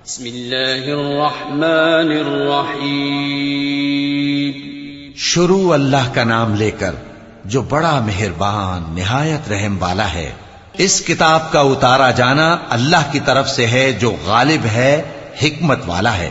بسم اللہ الرحمن الرحیم۔ شروع اللہ کا نام لے کر جو بڑا مہربان نہایت رحم والا ہے۔ اس کتاب کا اتارا جانا اللہ کی طرف سے ہے جو غالب ہے، حکمت والا ہے۔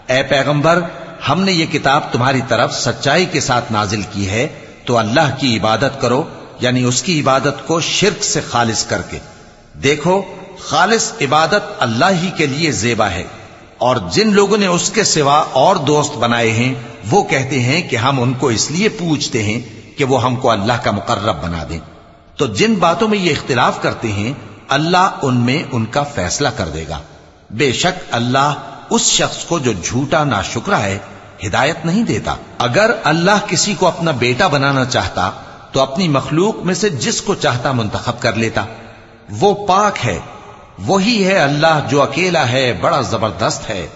اے پیغمبر، ہم نے یہ کتاب تمہاری طرف سچائی کے ساتھ نازل کی ہے، تو اللہ کی عبادت کرو، یعنی اس کی عبادت کو شرک سے خالص کر کے۔ دیکھو، خالص عبادت اللہ ہی کے لیے زیبا ہے، اور جن لوگوں نے اس کے سوا اور دوست بنائے ہیں وہ کہتے ہیں کہ ہم ان کو اس لیے پوچھتے ہیں کہ وہ ہم کو اللہ کا مقرب بنا دیں۔ تو جن باتوں میں یہ اختلاف کرتے ہیں اللہ ان میں ان کا فیصلہ کر دے گا۔ بے شک اللہ اس شخص کو جو جھوٹا ناشکرا ہے ہدایت نہیں دیتا۔ اگر اللہ کسی کو اپنا بیٹا بنانا چاہتا تو اپنی مخلوق میں سے جس کو چاہتا منتخب کر لیتا۔ وہ پاک ہے، وہی ہے اللہ جو اکیلا ہے، بڑا زبردست ہے۔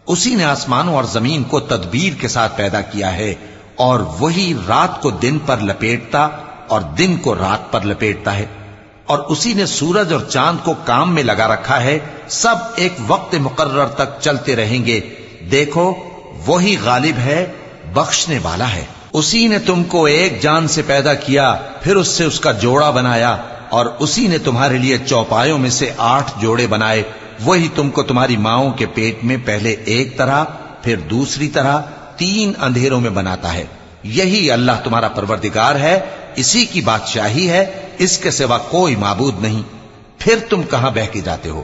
اسی نے آسمانوں اور زمین کو تدبیر کے ساتھ پیدا کیا ہے، اور وہی رات کو دن پر لپیٹتا اور دن کو رات پر لپیٹتا ہے، اور اسی نے سورج اور چاند کو کام میں لگا رکھا ہے، سب ایک وقت مقرر تک چلتے رہیں گے۔ دیکھو، وہی غالب ہے، بخشنے والا ہے۔ اسی نے تم کو ایک جان سے پیدا کیا، پھر اس سے اس کا جوڑا بنایا، اور اسی نے تمہارے لیے چوپایوں میں سے 8 جوڑے بنائے۔ وہی تم کو تمہاری ماؤں کے پیٹ میں پہلے ایک طرح، پھر دوسری طرح 3 اندھیروں میں بناتا ہے۔ یہی اللہ تمہارا پروردگار ہے، اسی کی بادشاہی ہے، اس کے سوا کوئی معبود نہیں۔ پھر تم کہاں بہہ کے جاتے ہو؟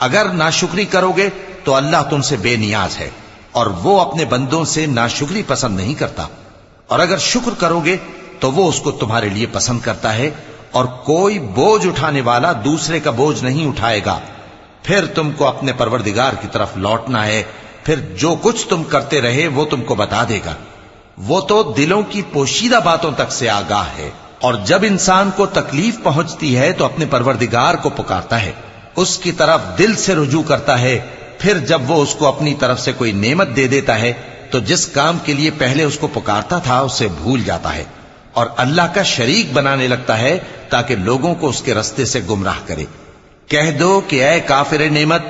اگر ناشکری کرو گے تو اللہ تم سے بے نیاز ہے، اور وہ اپنے بندوں سے ناشکری پسند نہیں کرتا، اور اگر شکر کرو گے تو وہ اس کو تمہارے لیے پسند کرتا ہے، اور کوئی بوجھ اٹھانے والا دوسرے کا بوجھ نہیں اٹھائے گا۔ پھر تم کو اپنے پروردگار کی طرف لوٹنا ہے، پھر جو کچھ تم کرتے رہے وہ تم کو بتا دے گا۔ وہ تو دلوں کی پوشیدہ باتوں تک سے آگاہ ہے، اور جب انسان کو تکلیف پہنچتی ہے تو اپنے پروردگار کو پکارتا ہے، اس کی طرف دل سے رجوع کرتا ہے۔ پھر جب وہ اس کو اپنی طرف سے کوئی نعمت دے دیتا ہے تو جس کام کے لیے پہلے اس کو پکارتا تھا اسے بھول جاتا ہے، اور اللہ کا شریک بنانے لگتا ہے تاکہ لوگوں کو اس کے رستے سے گمراہ کرے۔ کہہ دو کہ اے کافر نعمت،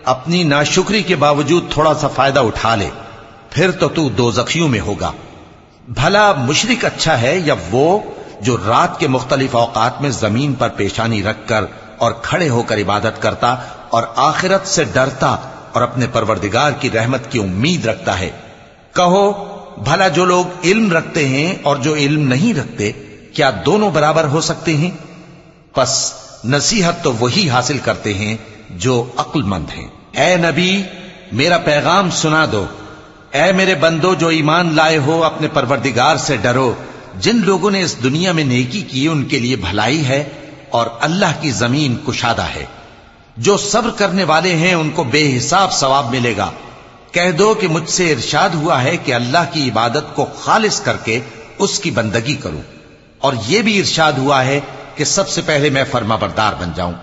اپنی ناشکری کے باوجود تھوڑا سا فائدہ اٹھا لے، پھر تو دوزخیوں میں ہوگا۔ بھلا مشرک اچھا ہے یا وہ جو رات کے مختلف اوقات میں زمین پر پیشانی رکھ کر اور کھڑے ہو کر عبادت کرتا اور آخرت سے ڈرتا اور اپنے پروردگار کی رحمت کی امید رکھتا ہے؟ کہو، بھلا جو لوگ علم رکھتے ہیں اور جو علم نہیں رکھتے، کیا دونوں برابر ہو سکتے ہیں؟ پس نصیحت تو وہی حاصل کرتے ہیں جو عقل مند ہیں۔ اے نبی، میرا پیغام سنا دو۔ اے میرے بندو جو ایمان لائے ہو، اپنے پروردگار سے ڈرو۔ جن لوگوں نے اس دنیا میں نیکی کی ان کے لیے بھلائی ہے، اور اللہ کی زمین کشادہ ہے۔ جو صبر کرنے والے ہیں ان کو بے حساب ثواب ملے گا۔ کہہ دو کہ مجھ سے ارشاد ہوا ہے کہ اللہ کی عبادت کو خالص کر کے اس کی بندگی کروں، اور یہ بھی ارشاد ہوا ہے کہ سب سے پہلے میں فرما بردار بن جاؤں۔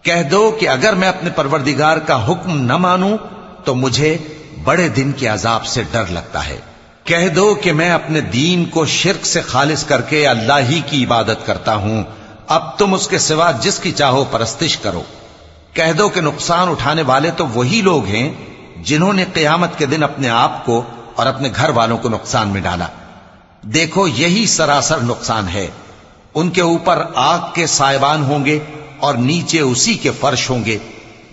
کہہ دو کہ اگر میں اپنے پروردگار کا حکم نہ مانوں تو مجھے بڑے دن کے عذاب سے ڈر لگتا ہے۔ کہہ دو کہ میں اپنے دین کو شرک سے خالص کر کے اللہ ہی کی عبادت کرتا ہوں، اب تم اس کے سوا جس کی چاہو پرستش کرو۔ کہہ دو کہ نقصان اٹھانے والے تو وہی لوگ ہیں جنہوں نے قیامت کے دن اپنے آپ کو اور اپنے گھر والوں کو نقصان میں ڈالا۔ دیکھو، یہی سراسر نقصان ہے۔ ان کے اوپر آگ کے سائبان ہوں گے اور نیچے اسی کے فرش ہوں گے۔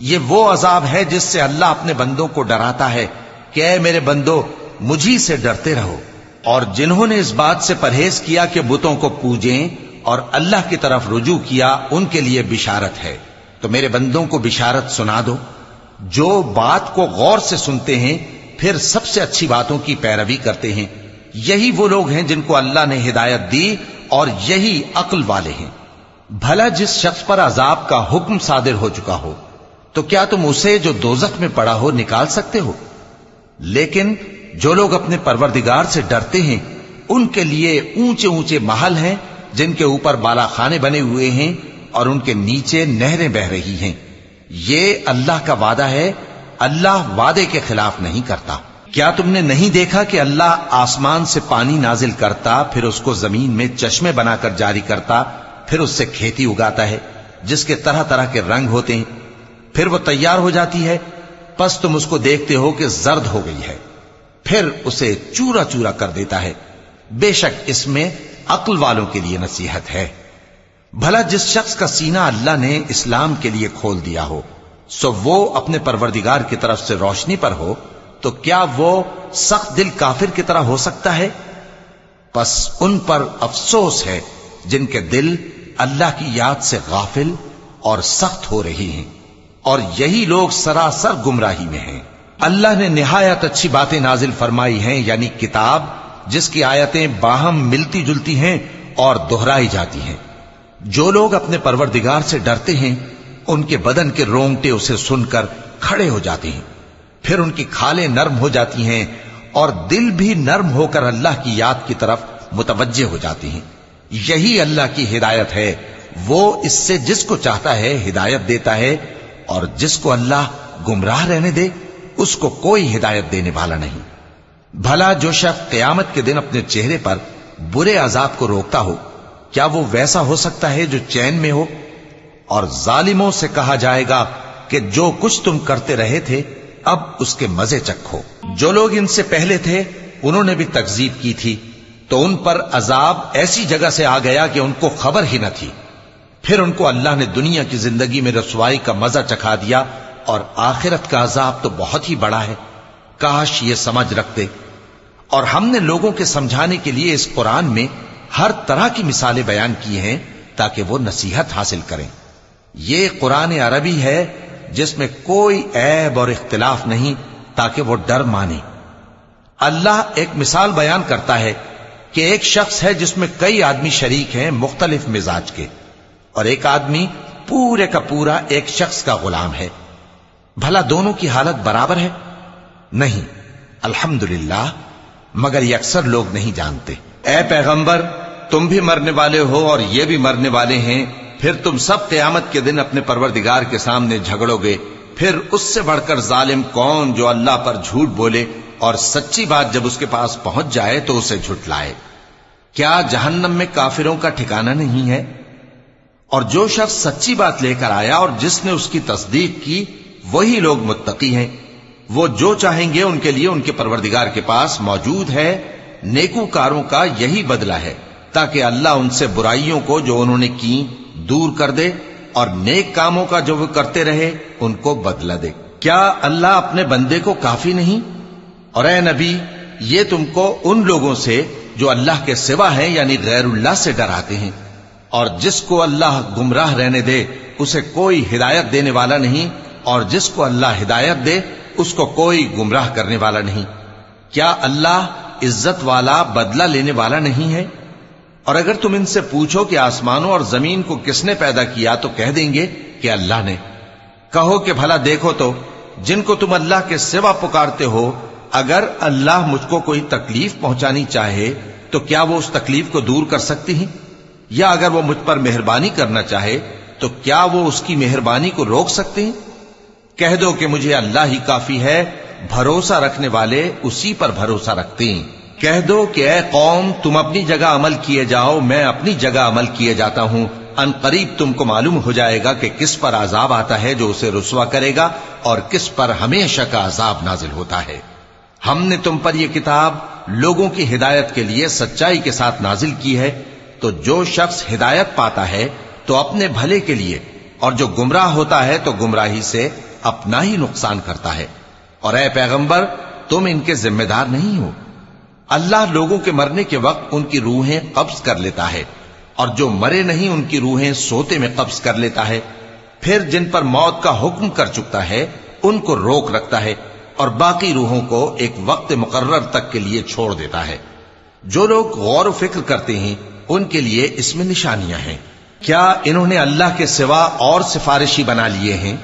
یہ وہ عذاب ہے جس سے اللہ اپنے بندوں کو ڈراتا ہے کہ اے میرے بندو، مجھی سے ڈرتے رہو۔ اور جنہوں نے اس بات سے پرہیز کیا کہ بتوں کو پوجیں اور اللہ کی طرف رجوع کیا، ان کے لیے بشارت ہے۔ تو میرے بندوں کو بشارت سنا دو، جو بات کو غور سے سنتے ہیں پھر سب سے اچھی باتوں کی پیروی کرتے ہیں۔ یہی وہ لوگ ہیں جن کو اللہ نے ہدایت دی، اور یہی عقل والے ہیں۔ بھلا جس شخص پر عذاب کا حکم صادر ہو چکا ہو تو کیا تم اسے جو دوزخ میں پڑا ہو نکال سکتے ہو؟ لیکن جو لوگ اپنے پروردگار سے ڈرتے ہیں ان کے لیے اونچے اونچے محل ہیں جن کے اوپر بالا خانے بنے ہوئے ہیں اور ان کے نیچے نہریں بہ رہی ہیں۔ یہ اللہ کا وعدہ ہے، اللہ وعدے کے خلاف نہیں کرتا۔ کیا تم نے نہیں دیکھا کہ اللہ آسمان سے پانی نازل کرتا، پھر اس کو زمین میں چشمے بنا کر جاری کرتا، پھر اس سے کھیتی اگاتا ہے جس کے طرح طرح کے رنگ ہوتے ہیں، پھر وہ تیار ہو جاتی ہے، پس تم اس کو دیکھتے ہو کہ زرد ہو گئی ہے، پھر اسے چورا چورا کر دیتا ہے۔ بے شک اس میں عقل والوں کے لیے نصیحت ہے۔ بھلا جس شخص کا سینہ اللہ نے اسلام کے لیے کھول دیا ہو، سو وہ اپنے پروردگار کی طرف سے روشنی پر ہو، تو کیا وہ سخت دل کافر کی طرح ہو سکتا ہے؟ پس ان پر افسوس ہے جن کے دل اللہ کی یاد سے غافل اور سخت ہو رہی ہیں، اور یہی لوگ سراسر گمراہی میں ہیں۔ اللہ نے نہایت اچھی باتیں نازل فرمائی ہیں، یعنی کتاب جس کی آیتیں باہم ملتی جلتی ہیں اور دہرائی جاتی ہیں۔ جو لوگ اپنے پروردگار سے ڈرتے ہیں ان کے بدن کے رونگٹے اسے سن کر کھڑے ہو جاتے ہیں، پھر ان کی کھالیں نرم ہو جاتی ہیں اور دل بھی نرم ہو کر اللہ کی یاد کی طرف متوجہ ہو جاتی ہیں۔ یہی اللہ کی ہدایت ہے، وہ اس سے جس کو چاہتا ہے ہدایت دیتا ہے، اور جس کو اللہ گمراہ رہنے دے اس کو کوئی ہدایت دینے والا نہیں۔ بھلا جو شخص قیامت کے دن اپنے چہرے پر برے عذاب کو روکتا ہو، کیا وہ ویسا ہو سکتا ہے جو چین میں ہو؟ اور ظالموں سے کہا جائے گا کہ جو کچھ تم کرتے رہے تھے اب اس کے مزے چکھو۔ جو لوگ ان سے پہلے تھے انہوں نے بھی تکذیب کی تھی، تو ان پر عذاب ایسی جگہ سے آ گیا کہ ان کو خبر ہی نہ تھی۔ پھر ان کو اللہ نے دنیا کی زندگی میں رسوائی کا مزہ چکھا دیا، اور آخرت کا عذاب تو بہت ہی بڑا ہے۔ کاش یہ سمجھ رکھتے۔ اور ہم نے لوگوں کے سمجھانے کے لیے اس قرآن میں ہر طرح کی مثالیں بیان کی ہیں تاکہ وہ نصیحت حاصل کریں۔ یہ قرآن عربی ہے جس میں کوئی عیب اور اختلاف نہیں، تاکہ وہ ڈر مانے۔ اللہ ایک مثال بیان کرتا ہے کہ ایک شخص ہے جس میں کئی آدمی شریک ہیں مختلف مزاج کے، اور ایک آدمی پورے کا پورا ایک شخص کا غلام ہے۔ بھلا دونوں کی حالت برابر ہے؟ نہیں، الحمدللہ، مگر یہ اکثر لوگ نہیں جانتے۔ اے پیغمبر، تم بھی مرنے والے ہو اور یہ بھی مرنے والے ہیں، پھر تم سب قیامت کے دن اپنے پروردگار کے سامنے جھگڑو گے۔ پھر اس سے بڑھ کر ظالم کون جو اللہ پر جھوٹ بولے اور سچی بات جب اس کے پاس پہنچ جائے تو اسے جھٹلائے۔ کیا جہنم میں کافروں کا ٹھکانہ نہیں ہے؟ اور جو شخص سچی بات لے کر آیا اور جس نے اس کی تصدیق کی، وہی لوگ متقی ہیں۔ وہ جو چاہیں گے ان کے لیے ان کے پروردگار کے پاس موجود ہے۔ نیکوکاروں کا یہی بدلہ ہے، تاکہ اللہ ان سے برائیوں کو جو انہوں نے کی دور کر دے، اور نیک کاموں کا جو وہ کرتے رہے ان کو بدلہ دے۔ کیا اللہ اپنے بندے کو کافی نہیں؟ اور اے نبی، یہ تم کو ان لوگوں سے جو اللہ کے سوا ہیں یعنی غیر اللہ سے ڈراتے ہیں، اور جس کو اللہ گمراہ رہنے دے اسے کوئی ہدایت دینے والا نہیں، اور جس کو اللہ ہدایت دے اس کو کوئی گمراہ کرنے والا نہیں۔ کیا اللہ عزت والا بدلہ لینے والا نہیں ہے؟ اور اگر تم ان سے پوچھو کہ آسمانوں اور زمین کو کس نے پیدا کیا تو کہہ دیں گے کہ اللہ نے۔ کہو کہ بھلا دیکھو تو جن کو تم اللہ کے سوا پکارتے ہو، اگر اللہ مجھ کو کوئی تکلیف پہنچانی چاہے تو کیا وہ اس تکلیف کو دور کر سکتی ہیں؟ یا اگر وہ مجھ پر مہربانی کرنا چاہے تو کیا وہ اس کی مہربانی کو روک سکتے ہیں؟ کہہ دو کہ مجھے اللہ ہی کافی ہے، بھروسہ رکھنے والے اسی پر بھروسہ رکھتے ہیں۔ کہہ دو کہ اے قوم، تم اپنی جگہ عمل کیے جاؤ، میں اپنی جگہ عمل کیے جاتا ہوں۔ ان قریب تم کو معلوم ہو جائے گا کہ کس پر عذاب آتا ہے جو اسے رسوا کرے گا، اور کس پر ہمیشہ کا عذاب نازل ہوتا ہے۔ ہم نے تم پر یہ کتاب لوگوں کی ہدایت کے لیے سچائی کے ساتھ نازل کی ہے، تو جو شخص ہدایت پاتا ہے تو اپنے بھلے کے لیے، اور جو گمراہ ہوتا ہے تو گمراہی سے اپنا ہی نقصان کرتا ہے۔ اور اے پیغمبر، تم ان کے ذمہ دار نہیں ہو۔ اللہ لوگوں کے مرنے کے وقت ان کی روحیں قبض کر لیتا ہے، اور جو مرے نہیں ان کی روحیں سوتے میں قبض کر لیتا ہے۔ پھر جن پر موت کا حکم کر چکتا ہے ان کو روک رکھتا ہے، اور باقی روحوں کو ایک وقت مقرر تک کے لیے چھوڑ دیتا ہے۔ جو لوگ غور و فکر کرتے ہیں ان کے لیے اس میں نشانیاں ہیں۔ کیا انہوں نے اللہ کے سوا اور سفارشی بنا لیے ہیں؟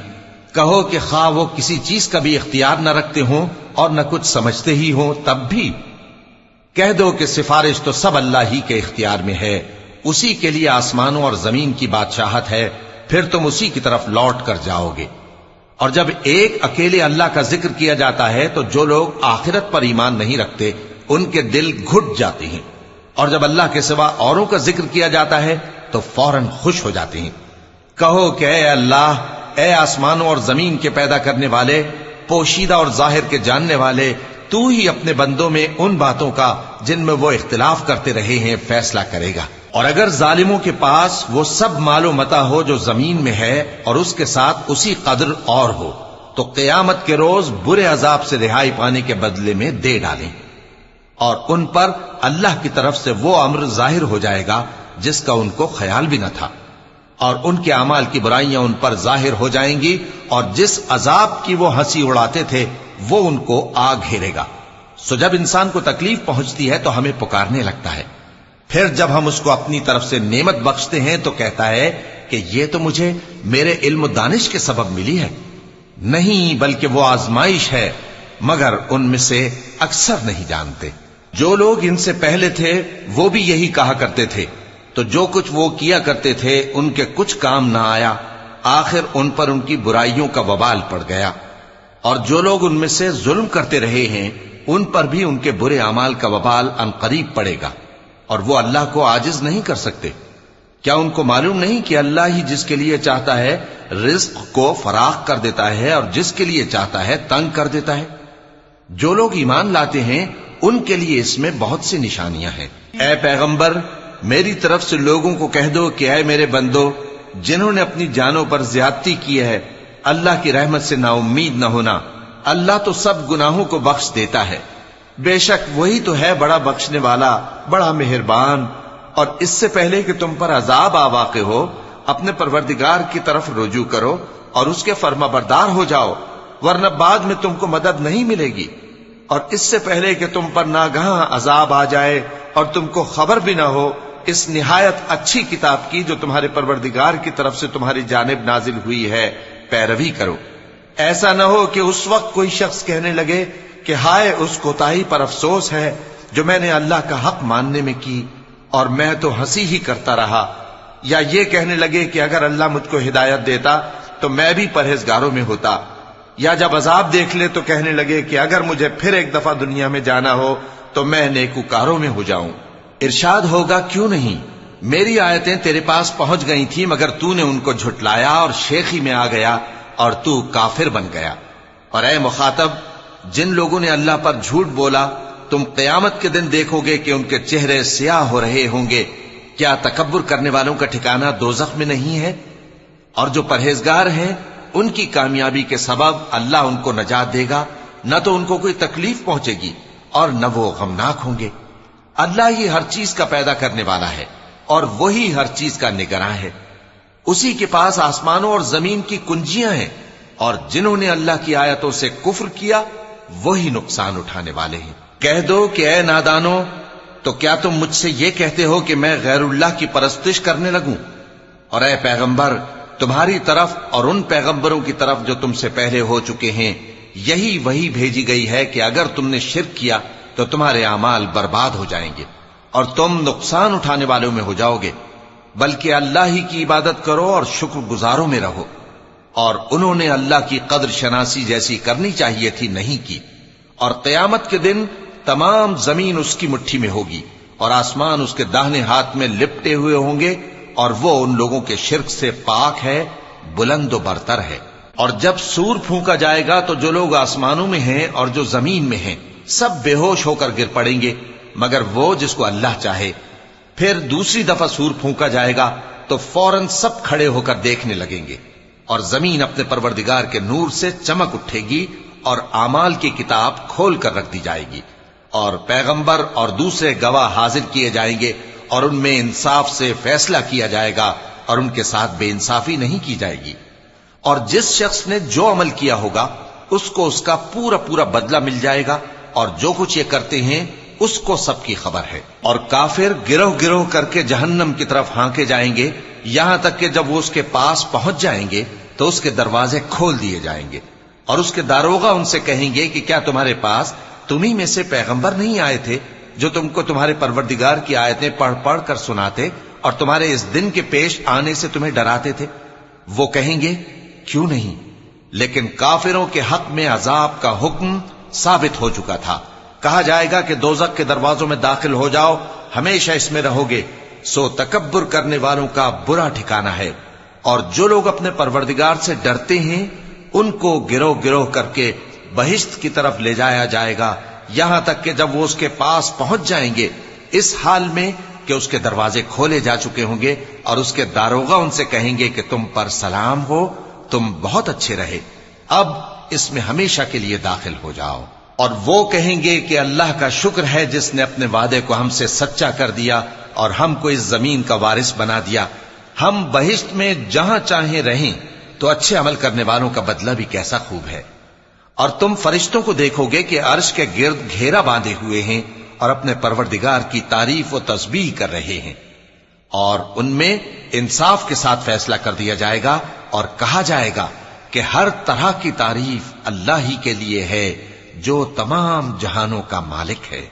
کہو کہ خواہ وہ کسی چیز کا بھی اختیار نہ رکھتے ہوں اور نہ کچھ سمجھتے ہی ہوں تب بھی کہہ دو کہ سفارش تو سب اللہ ہی کے اختیار میں ہے، اسی کے لیے آسمانوں اور زمین کی بادشاہت ہے، پھر تم اسی کی طرف لوٹ کر جاؤ گے۔ اور جب ایک اکیلے اللہ کا ذکر کیا جاتا ہے تو جو لوگ آخرت پر ایمان نہیں رکھتے ان کے دل گھٹ جاتے ہیں، اور جب اللہ کے سوا اوروں کا ذکر کیا جاتا ہے تو فوراً خوش ہو جاتے ہیں۔ کہو کہ اے اللہ، اے آسمانوں اور زمین کے پیدا کرنے والے، پوشیدہ اور ظاہر کے جاننے والے تو ہی اپنے بندوں میں ان باتوں کا جن میں وہ اختلاف کرتے رہے ہیں فیصلہ کرے گا۔ اور اگر ظالموں کے پاس وہ سب مال و متاع ہو جو زمین میں ہے اور اس کے ساتھ اسی قدر اور ہو تو قیامت کے روز برے عذاب سے رہائی پانے کے بدلے میں دے ڈالیں، اور ان پر اللہ کی طرف سے وہ امر ظاہر ہو جائے گا جس کا ان کو خیال بھی نہ تھا، اور ان کے اعمال کی برائیاں ان پر ظاہر ہو جائیں گی، اور جس عذاب کی وہ ہنسی اڑاتے تھے وہ ان کو آ گھیرے گا۔ سو جب انسان کو تکلیف پہنچتی ہے تو ہمیں پکارنے لگتا ہے، پھر جب ہم اس کو اپنی طرف سے نعمت بخشتے ہیں تو کہتا ہے کہ یہ تو مجھے میرے علم و دانش کے سبب ملی ہے۔ نہیں، بلکہ وہ آزمائش ہے، مگر ان میں سے اکثر نہیں جانتے۔ جو لوگ ان سے پہلے تھے وہ بھی یہی کہا کرتے تھے، تو جو کچھ وہ کیا کرتے تھے ان کے کچھ کام نہ آیا، آخر ان پر ان کی برائیوں کا وبال پڑ گیا۔ اور جو لوگ ان میں سے ظلم کرتے رہے ہیں ان پر بھی ان کے برے اعمال کا وبال عنقریب پڑے گا، اور وہ اللہ کو عاجز نہیں کر سکتے۔ کیا ان کو معلوم نہیں کہ اللہ ہی جس کے لیے چاہتا ہے رزق کو فراخ کر دیتا ہے اور جس کے لیے چاہتا ہے تنگ کر دیتا ہے؟ جو لوگ ایمان لاتے ہیں ان کے لیے اس میں بہت سی نشانیاں ہیں۔ اے پیغمبر، میری طرف سے لوگوں کو کہہ دو کہ اے میرے بندو، جنہوں نے اپنی جانوں پر زیادتی کی ہے، اللہ کی رحمت سے نا امید نہ ہونا۔ اللہ تو سب گناہوں کو بخش دیتا ہے، بے شک وہی تو ہے بڑا بخشنے والا، بڑا مہربان۔ اور اس سے پہلے کہ تم پر عذاب آ واقع ہو، اپنے پروردگار کی طرف رجوع کرو اور اس کے فرما بردار ہو جاؤ، ورنہ بعد میں تم کو مدد نہیں ملے گی۔ اور اس سے پہلے کہ تم پر ناگہاں عذاب آ جائے اور تم کو خبر بھی نہ ہو، اس نہایت اچھی کتاب کی جو تمہارے پروردگار کی طرف سے تمہاری جانب نازل ہوئی ہے پیروی کرو۔ ایسا نہ ہو کہ اس وقت کوئی شخص کہنے لگے کہ ہائے اس کوتاہی پر افسوس ہے جو میں نے اللہ کا حق ماننے میں کی، اور میں تو ہنسی ہی کرتا رہا، یا یہ کہنے لگے کہ اگر اللہ مجھ کو ہدایت دیتا تو میں بھی پرہیزگاروں میں ہوتا، یا جب عذاب دیکھ لے تو کہنے لگے کہ اگر مجھے پھر ایک دفعہ دنیا میں جانا ہو تو میں نیکوکاروں میں ہو جاؤں۔ ارشاد ہوگا کیوں نہیں، میری آیتیں تیرے پاس پہنچ گئی تھی مگر تو نے ان کو جھٹلایا اور شیخی میں آ گیا اور تو کافر بن گیا۔ اور اے مخاطب، جن لوگوں نے اللہ پر جھوٹ بولا تم قیامت کے دن دیکھو گے کہ ان کے چہرے سیاہ ہو رہے ہوں گے۔ کیا تکبر کرنے والوں کا ٹھکانہ دوزخ میں نہیں ہے؟ اور جو پرہیزگار ہیں ان کی کامیابی کے سبب اللہ ان کو نجات دے گا، نہ تو ان کو کوئی تکلیف پہنچے گی اور نہ وہ غمناک ہوں گے۔ اللہ ہی ہر چیز کا پیدا کرنے والا ہے اور وہی ہر چیز کا نگراں ہے۔ اسی کے پاس آسمانوں اور زمین کی کنجیاں ہیں، اور جنہوں نے اللہ کی آیتوں سے کفر کیا وہی نقصان اٹھانے والے ہیں۔ کہہ دو کہ اے نادانو، تو کیا تم مجھ سے یہ کہتے ہو کہ میں غیر اللہ کی پرستش کرنے لگوں؟ اور اے پیغمبر، تمہاری طرف اور ان پیغمبروں کی طرف جو تم سے پہلے ہو چکے ہیں یہی وہی بھیجی گئی ہے کہ اگر تم نے شرک کیا تو تمہارے اعمال برباد ہو جائیں گے اور تم نقصان اٹھانے والوں میں ہو جاؤ گے، بلکہ اللہ ہی کی عبادت کرو اور شکر گزاروں میں رہو۔ اور انہوں نے اللہ کی قدر شناسی جیسی کرنی چاہیے تھی نہیں کی۔ اور قیامت کے دن تمام زمین اس کی مٹھی میں ہوگی اور آسمان اس کے داہنے ہاتھ میں لپٹے ہوئے ہوں گے، اور وہ ان لوگوں کے شرک سے پاک ہے، بلند و برتر ہے۔ اور جب سور پھونکا جائے گا تو جو لوگ آسمانوں میں ہیں اور جو زمین میں ہیں سب بے ہوش ہو کر گر پڑیں گے مگر وہ جس کو اللہ چاہے۔ پھر دوسری دفعہ سور پھونکا جائے گا تو فوراً سب کھڑے ہو کر دیکھنے لگیں گے، اور زمین اپنے پروردگار کے نور سے چمک اٹھے گی اور اعمال کی کتاب کھول کر رکھ دی جائے گی، اور پیغمبر اور دوسرے گواہ حاضر کیے جائیں گے، اور ان میں انصاف سے فیصلہ کیا جائے گا اور ان کے ساتھ بے انصافی نہیں کی جائے گی۔ اور جس شخص نے جو عمل کیا ہوگا اس کو اس کا پورا پورا بدلہ مل جائے گا، اور جو کچھ یہ کرتے ہیں اس کو سب کی خبر ہے۔ اور کافر گروہ گروہ کر کے جہنم کی طرف ہانکے جائیں گے، یہاں تک کہ جب وہ اس کے پاس پہنچ جائیں گے تو اس کے دروازے کھول دیے جائیں گے، اور اس کے داروغہ ان سے کہیں گے کہ کیا تمہارے پاس تمہیں میں سے پیغمبر نہیں آئے تھے جو تم کو تمہارے پروردگار کی آیتیں پڑھ پڑھ کر سناتے اور تمہارے اس دن کے پیش آنے سے تمہیں ڈراتے تھے؟ وہ کہیں گے کیوں نہیں، لیکن کافروں کے حق میں عذاب کا حکم ثابت ہو چکا تھا۔ کہا جائے گا کہ دوزخ کے دروازوں میں داخل ہو جاؤ، ہمیشہ اس میں رہو گے، سو تکبر کرنے والوں کا برا ٹھکانہ ہے۔ اور جو لوگ اپنے پروردگار سے ڈرتے ہیں ان کو گروہ گروہ کر کے بہشت کی طرف لے جایا جائے گا، یہاں تک کہ جب وہ اس کے پاس پہنچ جائیں گے اس حال میں کہ اس کے دروازے کھولے جا چکے ہوں گے اور اس کے داروغہ ان سے کہیں گے کہ تم پر سلام ہو، تم بہت اچھے رہے، اب اس میں ہمیشہ کے لیے داخل ہو جاؤ۔ اور وہ کہیں گے کہ اللہ کا شکر ہے جس نے اپنے وعدے کو ہم سے سچا کر دیا اور ہم کو اس زمین کا وارث بنا دیا، ہم بہشت میں جہاں چاہیں رہیں، تو اچھے عمل کرنے والوں کا بدلہ بھی کیسا خوب ہے۔ اور تم فرشتوں کو دیکھو گے کہ عرش کے گرد گھیرا باندھے ہوئے ہیں اور اپنے پروردگار کی تعریف و تسبیح کر رہے ہیں، اور ان میں انصاف کے ساتھ فیصلہ کر دیا جائے گا اور کہا جائے گا کہ ہر طرح کی تعریف اللہ ہی کے لیے ہے جو تمام جہانوں کا مالک ہے۔